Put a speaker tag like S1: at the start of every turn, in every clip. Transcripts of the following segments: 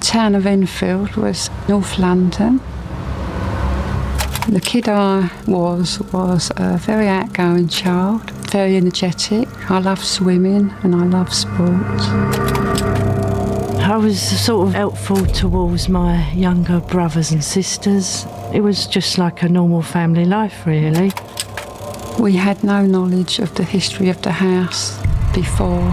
S1: town of Enfield was North London. The kid I was a very outgoing child, very energetic. I loved swimming and I loved sports.
S2: I was sort of helpful towards my younger brothers and sisters. It was just like a normal family life, really.
S1: We had no knowledge of the history of the house before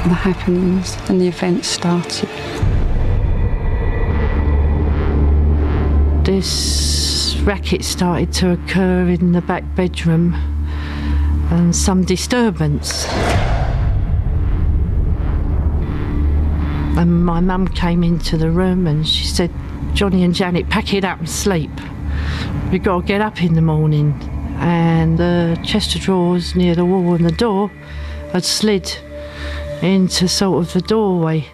S1: the happenings and the events started. This
S2: racket started to occur in the back bedroom and some disturbance. And my mum came into the room and she said, "Johnny and Janet, pack it up and sleep. We've got to get up in the morning." And the chest of drawers near the wall and the door had slid into sort of the doorway.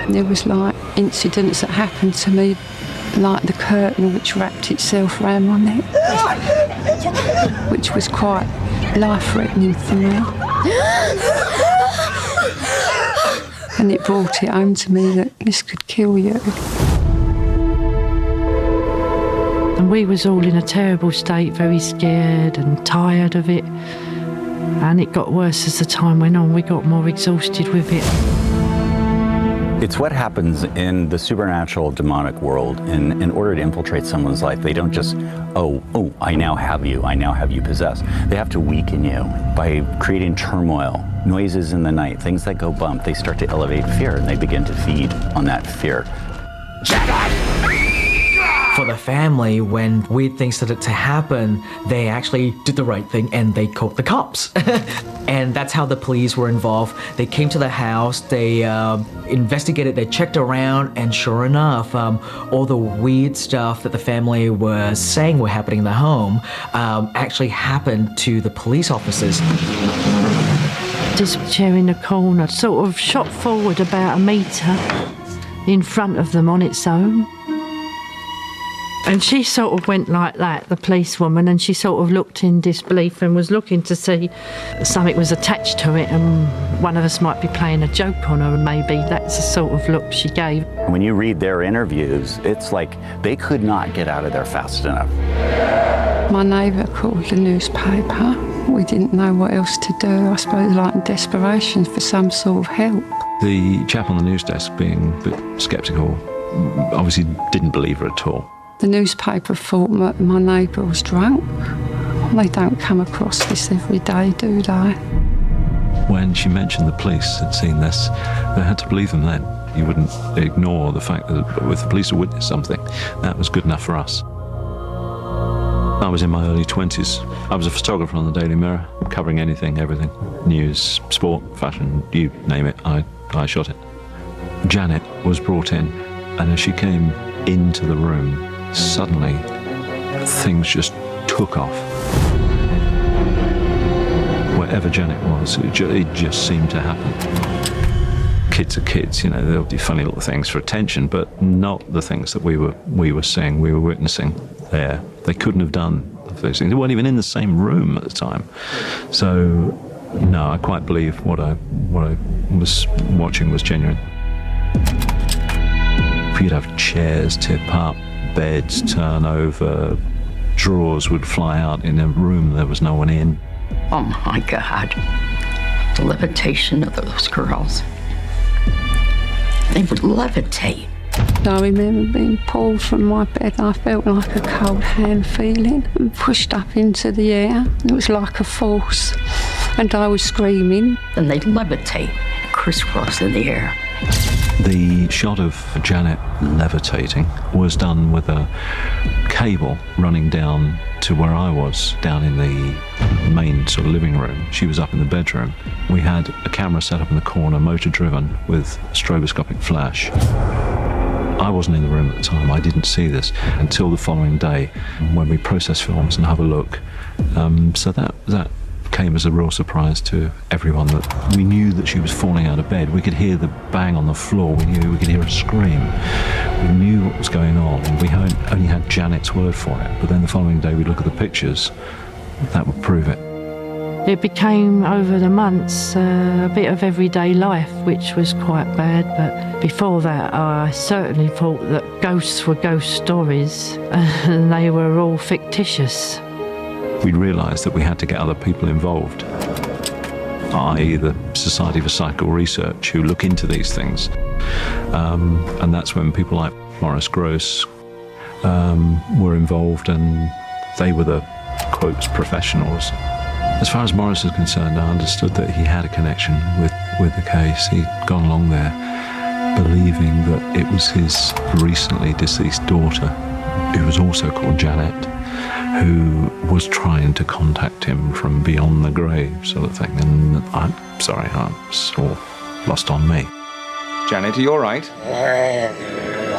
S1: There was like incidents that happened to me, like the curtain which wrapped itself around my neck, which was quite life-threatening for me. And it brought it home to me that this could kill you.
S2: And we was all in a terrible state, very scared and tired of it. And it got worse as the time went on. We got more exhausted with it.
S3: It's what happens in the supernatural demonic world. In order to infiltrate someone's life, they don't just, oh, I now have you possessed. They have to weaken you by creating turmoil, noises in the night, things that go bump. They start to elevate fear and they begin to feed on that fear.
S4: For the family, when weird things started to happen, they actually did the right thing and they called the cops. And that's how the police were involved. They came to the house, they investigated, they checked around, and sure enough, all the weird stuff that the family was saying were happening in the home actually happened to the police officers.
S2: This chair in the corner sort of shot forward about a metre in front of them on its own. And she sort of went like that, the policewoman, and she sort of looked in disbelief and was looking to see something was attached to it and one of us might be playing a joke on her, and maybe that's the sort of look she gave.
S3: When you read their interviews, it's like they could not get out of there fast enough.
S1: My neighbour called the newspaper. We didn't know what else to do, I suppose, like in desperation for some sort of help.
S5: The chap on the news desk, being a bit sceptical, obviously didn't believe her at all.
S1: The newspaper thought my neighbour was drunk. They don't come across this every day, do they?
S5: When she mentioned the police had seen this, they had to believe them then. You wouldn't ignore the fact that if the police had witnessed something, that was good enough for us. I was in my early 20s. I was a photographer on the Daily Mirror, covering anything, everything. News, sport, fashion, you name it, I shot it. Janet was brought in, and as she came into the room, suddenly things just took off. Wherever Janet was, it just seemed to happen. Kids are kids, you know, they'll do funny little things for attention, but not the things that we were seeing, we were witnessing there. They couldn't have done those things. They weren't even in the same room at the time. So, no, I quite believe what I was watching was genuine. You'd have chairs tip up, beds turn over, drawers would fly out in a room there was no one in.
S6: Oh my God, the levitation of those girls. They would levitate.
S1: I remember being pulled from my bed. I felt like a cold hand feeling and pushed up into the air. It was like a force, and I was screaming.
S6: And they'd levitate, crisscross in the air.
S5: The shot of Janet levitating was done with a cable running down to where I was, down in the main sort of living room. She was up in the bedroom. We had a camera set up in the corner, motor driven, with stroboscopic flash. I wasn't in the room at the time. I didn't see this until the following day when we process films and have a look. So that came as a real surprise to everyone, that we knew that she was falling out of bed. We could hear the bang on the floor. We could hear her scream. We knew what was going on, and we only had Janet's word for it. But then the following day we'd look at the pictures. That would prove it.
S2: It became, over the months, a bit of everyday life, which was quite bad. But before that, I certainly thought that ghosts were ghost stories and they were all fictitious.
S5: We realised that we had to get other people involved, i.e. the Society for Psychical Research, who look into these things. And that's when people like Maurice Grosse were involved, and they were the, quotes, professionals. As far as Maurice is concerned, I understood that he had a connection with the case. He'd gone along there believing that it was his recently deceased daughter, who was also called Janet, who was trying to contact him from beyond the grave, sort of thing. And I'm sorry, it's all lost on me.
S7: Janet, are you all right?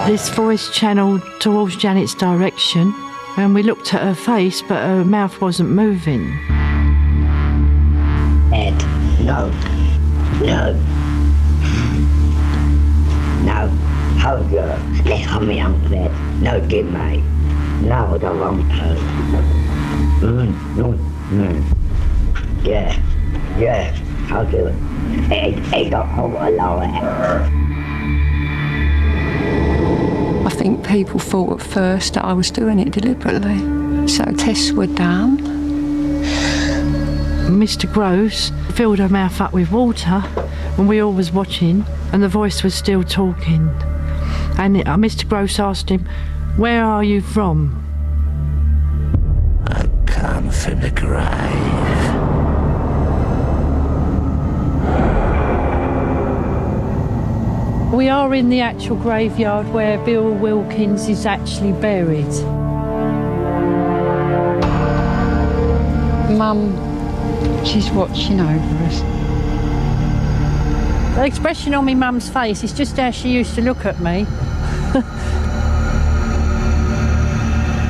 S2: This voice channeled towards Janet's direction, and we looked at her face, but her mouth wasn't moving.
S8: Ed, no. Hold your, let me on bed. No, give me. No, I don't want to. Yeah, I'll do it. He got hold of it.
S1: I think people thought at first that I was doing it deliberately. So tests were done.
S2: Mr. Grosse filled her mouth up with water when we all was watching, and the voice was still talking. And Mr. Grosse asked him, "Where are you from?"
S8: I come from the grave.
S2: We are in the actual graveyard where Bill Wilkins is actually buried.
S1: Mum, she's watching over us.
S2: The expression on my mum's face is just how she used to look at me.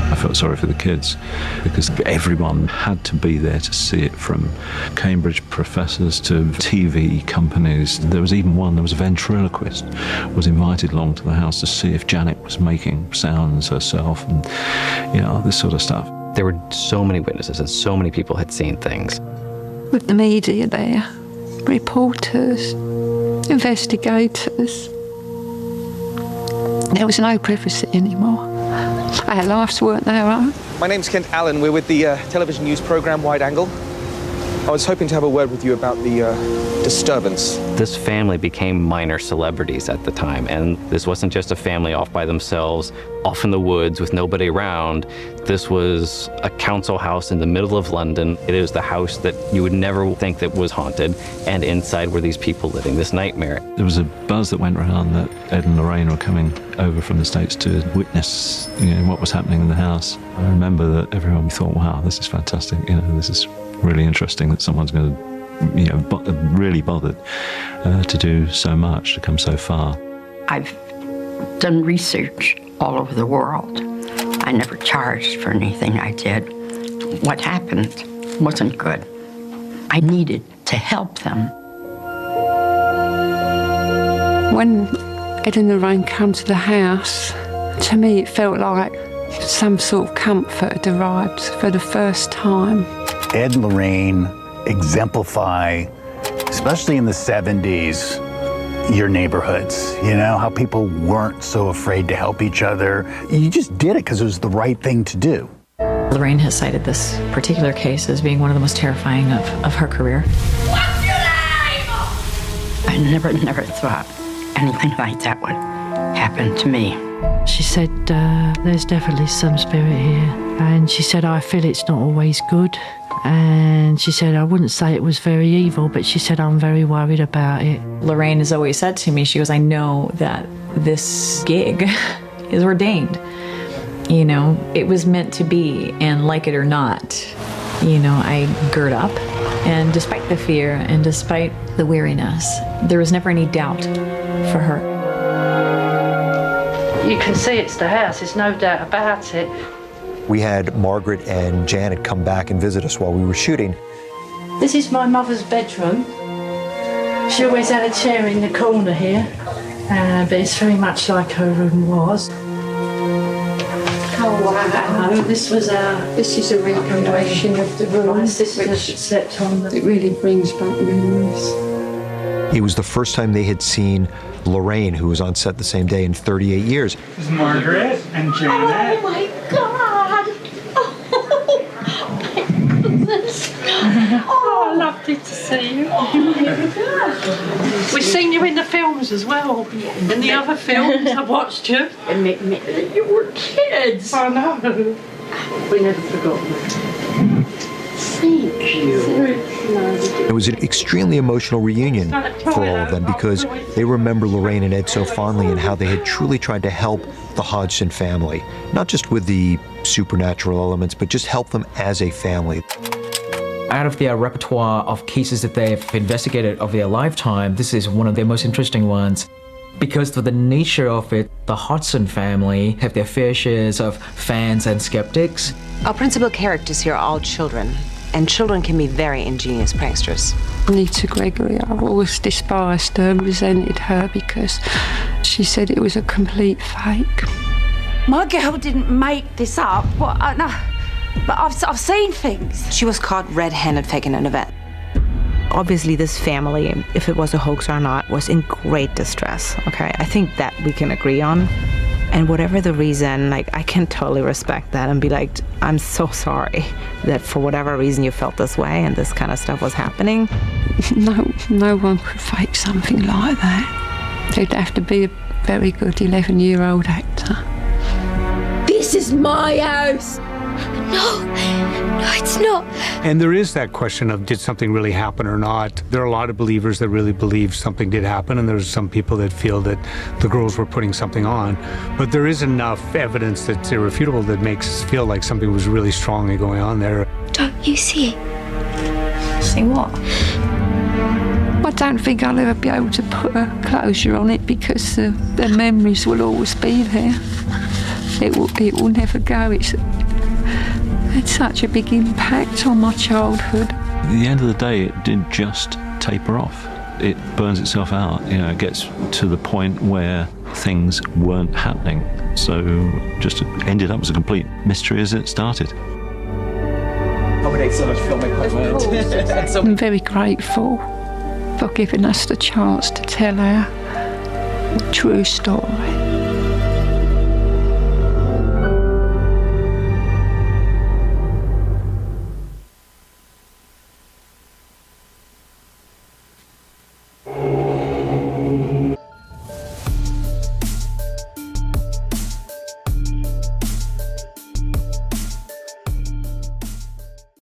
S5: I felt sorry for the kids because everyone had to be there to see it, from Cambridge professors to TV companies. There was even one, there was a ventriloquist, was invited along to the house to see if Janet was making sounds herself and, this sort of stuff.
S9: There were so many witnesses and so many people had seen things.
S1: With the media there, reporters, investigators. There was no privacy anymore. Our lives weren't their own.
S7: My name's Kent Allen. We're with the television news program Wide Angle. I was hoping to have a word with you about the disturbance.
S9: This family became minor celebrities at the time, and this wasn't just a family off by themselves, off in the woods with nobody around. This was a council house in the middle of London. It is the house that you would never think that was haunted, and inside were these people living this nightmare.
S5: There was a buzz that went around that Ed and Lorraine were coming over from the States to witness, what was happening in the house. I remember that everyone thought, wow, this is fantastic, this is really interesting that someone's going to, really bothered to do so much, to come so far.
S6: I've done research all over the world. I never charged for anything I did. What happened wasn't good. I needed to help them.
S1: When Ed and Lorraine come to the house, to me it felt like some sort of comfort had arrived for the first time.
S10: Ed and Lorraine exemplify, especially in the 70s, your neighborhoods, how people weren't so afraid to help each other. You just did it because it was the right thing to do.
S11: Lorraine has cited this particular case as being one of the most terrifying of her career.
S6: What's your name? I never thought anything like that would happen to me.
S2: She said, there's definitely some spirit here. And she said, I feel it's not always good. And she said, I wouldn't say it was very evil, but she said, I'm very worried about it.
S11: Lorraine has always said to me, she goes, I know that this gig is ordained. It was meant to be, and like it or not, I gird up. And despite the fear and despite the weariness, there was never any doubt for her.
S2: You can see it's the house, there's no doubt about it.
S12: We had Margaret and Janet come back and visit us while we were shooting.
S2: This is my mother's bedroom. She always had a chair in the corner here, but it's very much like her room was.
S1: Oh,
S2: Wow, this is a recreation of the room. My sister slept on them.
S1: It really brings back memories.
S12: It was the first time they had seen Lorraine, who was on set the same day, in 38 years.
S13: This is Margaret and Janet.
S14: Oh my God! Oh my goodness! Oh, lovely to see you. Oh my God!
S2: We've seen you in the films as well. In the other films, I've watched you.
S14: And you were kids.
S2: I know. We never forgot.
S14: Thank you.
S12: It was an extremely emotional reunion for all of them because they remember Lorraine and Ed so fondly and how they had truly tried to help the Hodgson family, not just with the supernatural elements, but just help them as a family.
S4: Out of their repertoire of cases that they've investigated of their lifetime, this is one of their most interesting ones. Because of the nature of it, the Hodgson family have their fair shares of fans and skeptics.
S15: Our principal characters here are all children, and children can be very ingenious pranksters.
S1: Anita Gregory, I've always despised her and resented her because she said it was a complete fake.
S14: My girl didn't make this up. What? No, but I've seen things.
S15: She was caught red-handed faking an event. Obviously, this family, if it was a hoax or not, was in great distress, okay? I think that we can agree on. And whatever the reason, like, I can totally respect that and be like, I'm so sorry that for whatever reason you felt this way and this kind of stuff was happening.
S1: No one could fake something like that. They'd have to be a very good 11-year-old actor.
S14: This is my house. No, it's not.
S13: And there is that question of, did something really happen or not? There are a lot of believers that really believe something did happen, and there's some people that feel that the girls were putting something on. But there is enough evidence that's irrefutable that makes us feel like something was really strongly going on there.
S14: Don't you see it?
S1: See what? I don't think I'll ever be able to put a closure on it because the memories will always be there. It will never go. It's had such a big impact on my childhood.
S5: At the end of the day, it didn't just taper off. It burns itself out. You know, it gets to the point where things weren't happening. So just ended up as a complete mystery as it started.
S4: So much filming.
S1: I'm very grateful for giving us the chance to tell our true story.